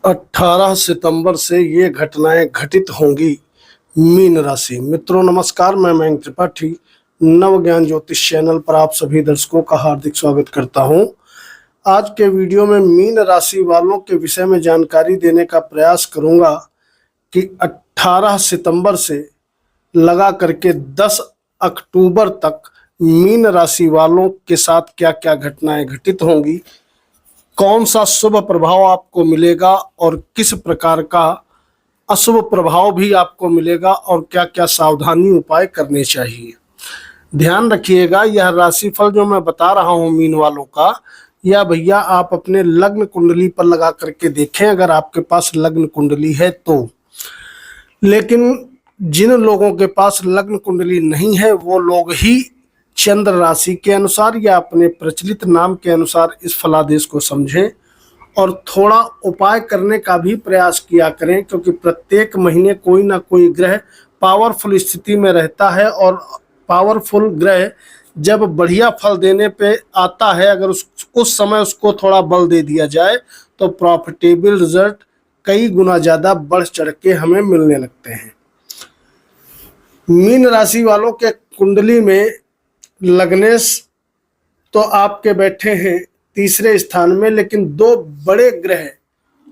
18 सितंबर से ये घटनाएं घटित होंगी। मीन राशि मित्रों नमस्कार, मैं मयंक त्रिपाठी नव ज्ञान ज्योतिष चैनल पर आप सभी दर्शकों का हार्दिक स्वागत करता हूं। आज के वीडियो में मीन राशि वालों के विषय में जानकारी देने का प्रयास करूंगा कि 18 सितंबर से लगा करके 10 अक्टूबर तक मीन राशि वालों के साथ क्या क्या घटनाएं घटित होंगी, कौन सा शुभ प्रभाव आपको मिलेगा और किस प्रकार का अशुभ प्रभाव भी आपको मिलेगा और क्या क्या सावधानी उपाय करने चाहिए। ध्यान रखिएगा, यह राशिफल जो मैं बता रहा हूं मीन वालों का, यह भैया आप अपने लग्न कुंडली पर लगा करके देखें अगर आपके पास लग्न कुंडली है तो। लेकिन जिन लोगों के पास लग्न कुंडली नहीं है वो लोग ही चंद्र राशि के अनुसार या अपने प्रचलित नाम के अनुसार इस फलादेश को समझें और थोड़ा उपाय करने का भी प्रयास किया करें, क्योंकि प्रत्येक महीने कोई ना कोई ग्रह पावरफुल स्थिति में रहता है और पावरफुल ग्रह जब बढ़िया फल देने पे आता है, अगर उस समय उसको थोड़ा बल दे दिया जाए तो प्रॉफिटेबल रिजल्ट कई गुना ज़्यादा बढ़ चढ़ के हमें मिलने लगते हैं। मीन राशि वालों के कुंडली में लग्नेश तो आपके बैठे हैं तीसरे स्थान में, लेकिन दो बड़े ग्रह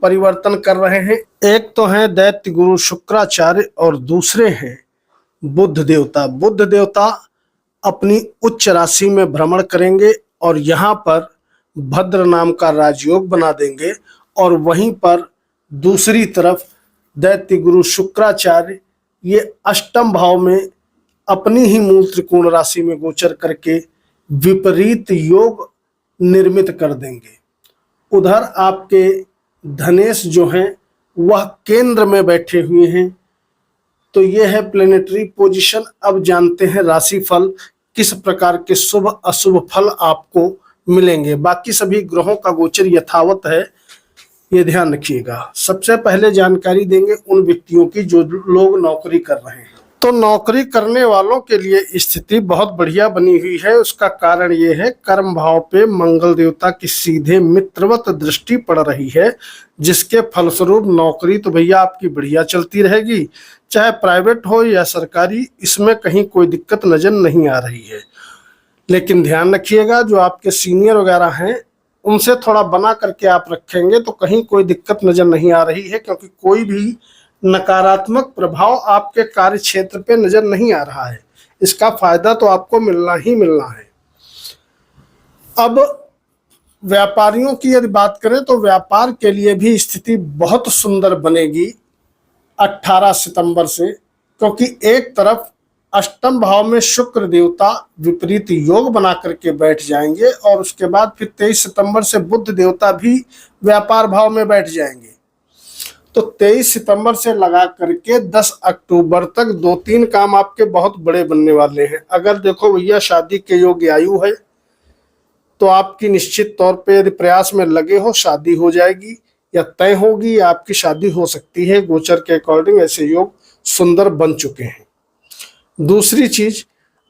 परिवर्तन कर रहे हैं। एक तो हैं दैत्य गुरु शुक्राचार्य और दूसरे हैं बुध देवता। बुध देवता अपनी उच्च राशि में भ्रमण करेंगे और यहाँ पर भद्र नाम का राजयोग बना देंगे, और वहीं पर दूसरी तरफ दैत्य गुरु शुक्राचार्य ये अष्टम भाव में अपनी ही मूल त्रिकोण राशि में गोचर करके विपरीत योग निर्मित कर देंगे। उधर आपके धनेश जो हैं वह केंद्र में बैठे हुए हैं। तो यह है प्लेनेटरी पोजीशन। अब जानते हैं राशिफल किस प्रकार के शुभ अशुभ फल आपको मिलेंगे। बाकी सभी ग्रहों का गोचर यथावत है, ये ध्यान रखिएगा। सबसे पहले जानकारी देंगे उन व्यक्तियों की जो लोग नौकरी कर रहे हैं। तो नौकरी करने वालों के लिए स्थिति बहुत बढ़िया बनी हुई है। उसका कारण ये है, कर्म भाव पे मंगल देवता की सीधे मित्रवत दृष्टि पड़ रही है, जिसके फलस्वरूप नौकरी तो भैया आपकी बढ़िया चलती रहेगी, चाहे प्राइवेट हो या सरकारी, इसमें कहीं कोई दिक्कत नजर नहीं आ रही है। लेकिन ध्यान रखिएगा, जो आपके सीनियर वगैरह हैं उनसे थोड़ा बना करके आप रखेंगे तो कहीं कोई दिक्कत नजर नहीं आ रही है, क्योंकि कोई भी नकारात्मक प्रभाव आपके कार्य क्षेत्र पे नजर नहीं आ रहा है। इसका फायदा तो आपको मिलना ही मिलना है। अब व्यापारियों की यदि बात करें तो व्यापार के लिए भी स्थिति बहुत सुंदर बनेगी 18 सितंबर से, क्योंकि एक तरफ अष्टम भाव में शुक्र देवता विपरीत योग बना करके बैठ जाएंगे और उसके बाद फिर 23 सितंबर से बुध देवता भी व्यापार भाव में बैठ जाएंगे। तो 23 सितंबर से लगा करके 10 अक्टूबर तक 2-3 काम आपके बहुत बड़े बनने वाले हैं। अगर देखो भैया शादी के योग्य आयु है तो आपकी निश्चित तौर पे यदि प्रयास में लगे हो शादी हो जाएगी या तय होगी या आपकी शादी हो सकती है। गोचर के अकॉर्डिंग ऐसे योग सुंदर बन चुके हैं। दूसरी चीज,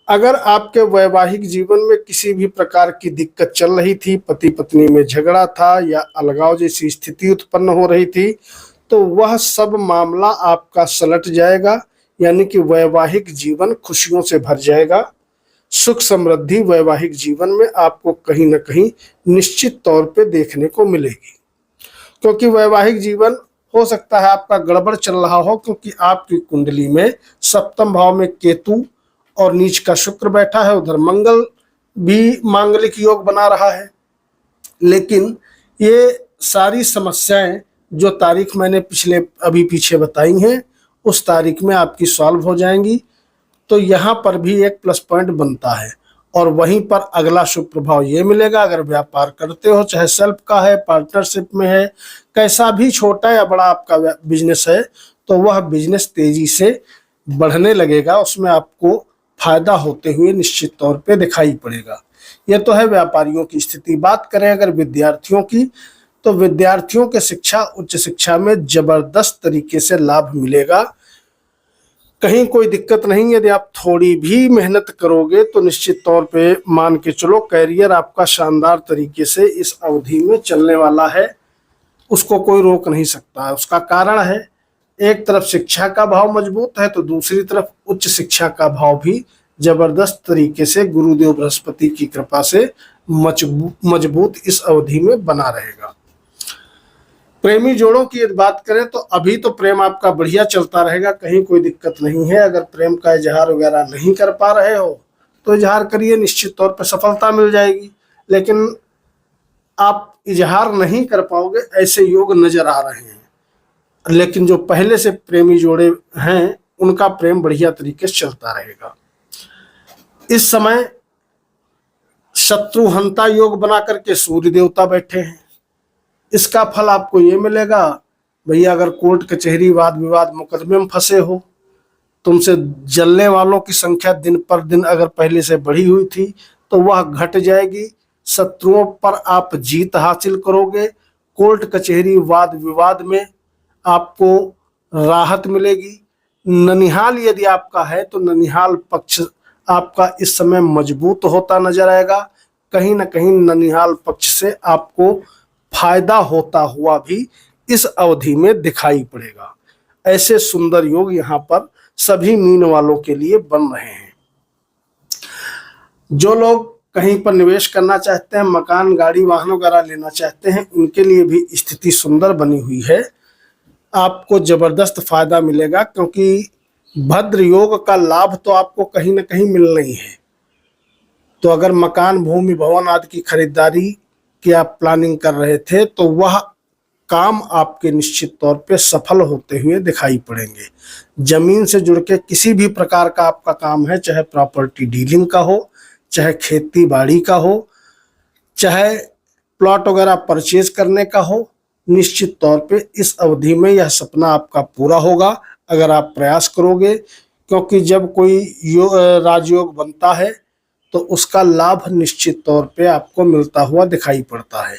अगर आपके वैवाहिक जीवन में किसी भी प्रकार की दिक्कत चल रही थी, पति पत्नी में झगड़ा था या अलगाव जैसी स्थिति उत्पन्न हो रही थी, तो वह सब मामला आपका सलट जाएगा, यानी कि वैवाहिक जीवन खुशियों से भर जाएगा। सुख समृद्धि वैवाहिक जीवन में आपको कहीं ना कहीं निश्चित तौर पे देखने को मिलेगी, क्योंकि वैवाहिक जीवन हो सकता है आपका गड़बड़ चल रहा हो, क्योंकि आपकी कुंडली में सप्तम भाव में केतु और नीच का शुक्र बैठा है, उधर मंगल भी मांगलिक योग बना रहा है। लेकिन ये सारी समस्याएं जो तारीख मैंने अभी पीछे बताई हैं उस तारीख में आपकी सॉल्व हो जाएंगी। तो यहाँ पर भी एक प्लस पॉइंट बनता है। और वहीं पर अगला शुभ प्रभाव ये मिलेगा, अगर व्यापार करते हो, चाहे सेल्फ का है, पार्टनरशिप में है, कैसा भी छोटा या बड़ा आपका बिजनेस है, तो वह बिजनेस तेजी से बढ़ने लगेगा, उसमें आपको फायदा होते हुए निश्चित तौर पे दिखाई पड़ेगा। यह तो है व्यापारियों की स्थिति। बात करें अगर विद्यार्थियों की, तो विद्यार्थियों के शिक्षा उच्च शिक्षा में जबरदस्त तरीके से लाभ मिलेगा, कहीं कोई दिक्कत नहीं। यदि आप थोड़ी भी मेहनत करोगे तो निश्चित तौर पे मान के चलो कैरियर आपका शानदार तरीके से इस अवधि में चलने वाला है। उसको कोई रोक नहीं सकता है। उसका कारण है, एक तरफ शिक्षा का भाव मजबूत है तो दूसरी तरफ उच्च शिक्षा का भाव भी जबरदस्त तरीके से गुरुदेव बृहस्पति की कृपा से मजबूत इस अवधि में बना रहेगा। प्रेमी जोड़ों की यदि बात करें तो अभी तो प्रेम आपका बढ़िया चलता रहेगा, कहीं कोई दिक्कत नहीं है। अगर प्रेम का इजहार वगैरह नहीं कर पा रहे हो तो इजहार करिए, निश्चित तौर पर सफलता मिल जाएगी। लेकिन आप इजहार नहीं कर पाओगे ऐसे योग नजर आ रहे हैं। लेकिन जो पहले से प्रेमी जोड़े हैं उनका प्रेम बढ़िया तरीके से चलता रहेगा। इस समय शत्रुहंता योग बना करके सूर्य देवता बैठे हैं। इसका फल आपको ये मिलेगा, भैया अगर कोर्ट कचहरी वाद विवाद मुकदमे में फंसे हो, तुमसे जलने वालों की संख्या दिन पर दिन अगर पहले से बढ़ी हुई थी तो वह घट जाएगी। शत्रुओं पर आप जीत हासिल करोगे। कोर्ट कचहरी वाद विवाद में आपको राहत मिलेगी। ननिहाल यदि आपका है तो ननिहाल पक्ष आपका इस समय मजबूत होता नजर आएगा। कहीं ना कहीं ननिहाल पक्ष से आपको फायदा होता हुआ भी इस अवधि में दिखाई पड़ेगा। ऐसे सुंदर योग यहाँ पर सभी मीन वालों के लिए बन रहे हैं। जो लोग कहीं पर निवेश करना चाहते हैं, मकान गाड़ी वाहन वगैरह लेना चाहते हैं, उनके लिए भी स्थिति सुंदर बनी हुई है। आपको जबरदस्त फायदा मिलेगा क्योंकि भद्र योग का लाभ तो आपको कहीं ना कहीं मिलना ही है। तो अगर मकान भूमि भवन आदि की खरीदारी की आप प्लानिंग कर रहे थे तो वह काम आपके निश्चित तौर पे सफल होते हुए दिखाई पड़ेंगे। जमीन से जुड़ के किसी भी प्रकार का आपका काम है, चाहे प्रॉपर्टी डीलिंग का हो, चाहे खेती बाड़ी का हो, चाहे प्लॉट वगैरह परचेज करने का हो, निश्चित तौर पे इस अवधि में यह सपना आपका पूरा होगा अगर आप प्रयास करोगे। क्योंकि जब कोई राजयोग बनता है तो उसका लाभ निश्चित तौर पे आपको मिलता हुआ दिखाई पड़ता है।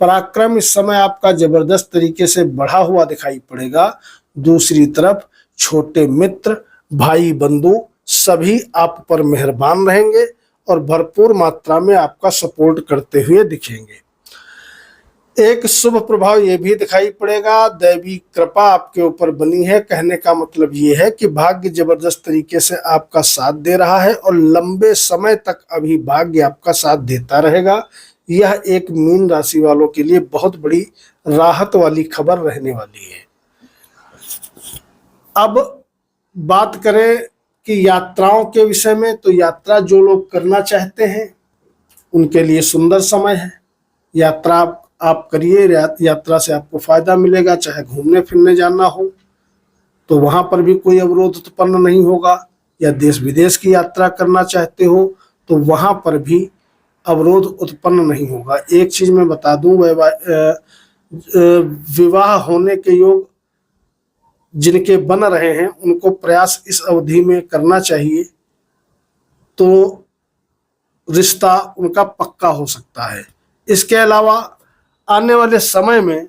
पराक्रम इस समय आपका जबरदस्त तरीके से बढ़ा हुआ दिखाई पड़ेगा। दूसरी तरफ छोटे मित्र, भाई बंधु सभी आप पर मेहरबान रहेंगे और भरपूर मात्रा में आपका सपोर्ट करते हुए दिखेंगे। एक शुभ प्रभाव ये भी दिखाई पड़ेगा, दैवी कृपा आपके ऊपर बनी है। कहने का मतलब ये है कि भाग्य जबरदस्त तरीके से आपका साथ दे रहा है और लंबे समय तक अभी भाग्य आपका साथ देता रहेगा। यह एक मीन राशि वालों के लिए बहुत बड़ी राहत वाली खबर रहने वाली है। अब बात करें कि यात्राओं के विषय में, तो यात्रा जो लोग करना चाहते हैं उनके लिए सुंदर समय है। यात्रा आप करिए, यात्रा से आपको फायदा मिलेगा। चाहे घूमने फिरने जाना हो तो वहां पर भी कोई अवरोध उत्पन्न नहीं होगा, या देश विदेश की यात्रा करना चाहते हो तो वहां पर भी अवरोध उत्पन्न नहीं होगा। एक चीज मैं बता दूं, विवाह होने के योग जिनके बन रहे हैं उनको प्रयास इस अवधि में करना चाहिए, तो रिश्ता उनका पक्का हो सकता है। इसके अलावा आने वाले समय में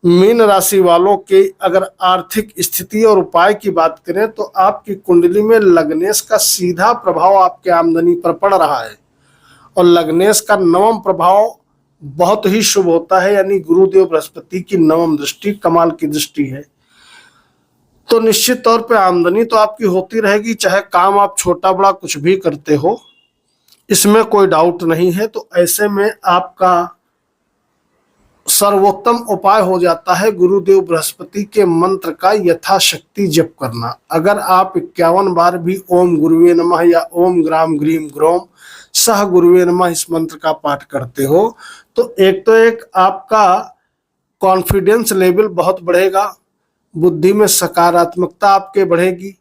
मीन राशि वालों के अगर आर्थिक स्थिति और उपाय की बात करें तो आपकी कुंडली में लग्नेश का सीधा प्रभाव आपके आमदनी पर पड़ रहा है और लग्नेश का नवम प्रभाव बहुत ही शुभ होता है, यानी गुरुदेव बृहस्पति की नवम दृष्टि कमाल की दृष्टि है। तो निश्चित तौर पे आमदनी तो आपकी होती रहेगी, चाहे काम आप छोटा बड़ा कुछ भी करते हो, इसमें कोई डाउट नहीं है। तो ऐसे में आपका सर्वोत्तम उपाय हो जाता है गुरुदेव बृहस्पति के मंत्र का यथाशक्ति जप करना। अगर आप 51 बार भी ओम गुरुवे नमः या ओम ग्राम ग्रीम ग्रोम सह गुरुवे नमः इस मंत्र का पाठ करते हो तो एक आपका कॉन्फिडेंस लेवल बहुत बढ़ेगा, बुद्धि में सकारात्मकता आपके बढ़ेगी,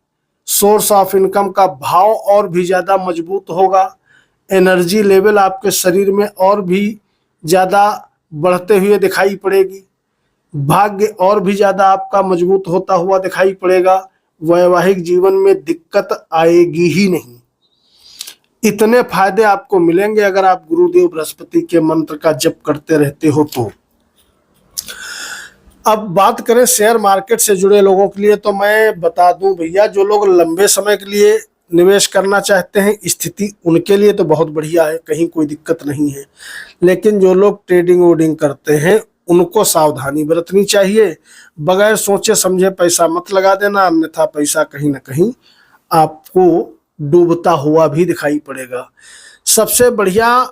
सोर्स ऑफ इनकम का भाव और भी ज़्यादा मजबूत होगा, एनर्जी लेवल आपके शरीर में और भी ज़्यादा बढ़ते हुए दिखाई पड़ेगी, भाग्य और भी ज़्यादा आपका मजबूत होता हुआ दिखाई पड़ेगा। वैवाहिक जीवन में दिक्कत आएगी ही नहीं। इतने फायदे आपको मिलेंगे अगर आप गुरुदेव बृहस्पति के मंत्र का जप करते रहते हो तो। अब बात करें शेयर मार्केट से जुड़े लोगों के लिए, तो मैं बता दूं भैया, जो लोग लंबे समय के लिए निवेश करना चाहते हैं स्थिति उनके लिए तो बहुत बढ़िया है, कहीं कोई दिक्कत नहीं है। लेकिन जो लोग ट्रेडिंग वोडिंग करते हैं उनको सावधानी बरतनी चाहिए। बगैर सोचे समझे पैसा मत लगा देना, अन्यथा पैसा कहीं ना कहीं आपको डूबता हुआ भी दिखाई पड़ेगा। सबसे बढ़िया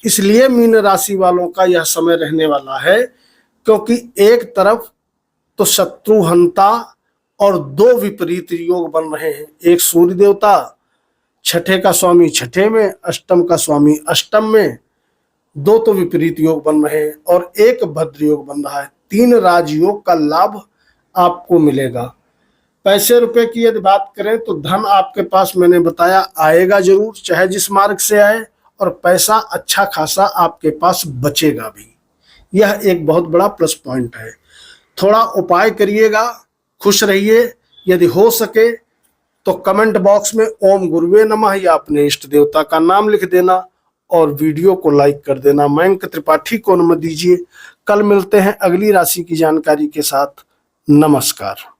इसलिए मीन राशि वालों का यह समय रहने वाला है क्योंकि एक तरफ तो शत्रुहंता और दो विपरीत योग बन रहे हैं। एक सूर्य देवता छठे का स्वामी छठे में, अष्टम का स्वामी अष्टम में, दो तो विपरीत योग बन रहे हैं और एक भद्र योग बन रहा है। 3 राजयोग का लाभ आपको मिलेगा। पैसे रुपए की यदि बात करें तो धन आपके पास मैंने बताया आएगा जरूर, चाहे जिस मार्ग से आए, और पैसा अच्छा खासा आपके पास बचेगा भी। यह एक बहुत बड़ा प्लस पॉइंट है। थोड़ा उपाय करिएगा, खुश रहिए। यदि हो सके तो कमेंट बॉक्स में ओम गुरुवे नमः या अपने इष्ट देवता का नाम लिख देना और वीडियो को लाइक कर देना। मयंक त्रिपाठी को नमः दीजिए। कल मिलते हैं अगली राशि की जानकारी के साथ। नमस्कार।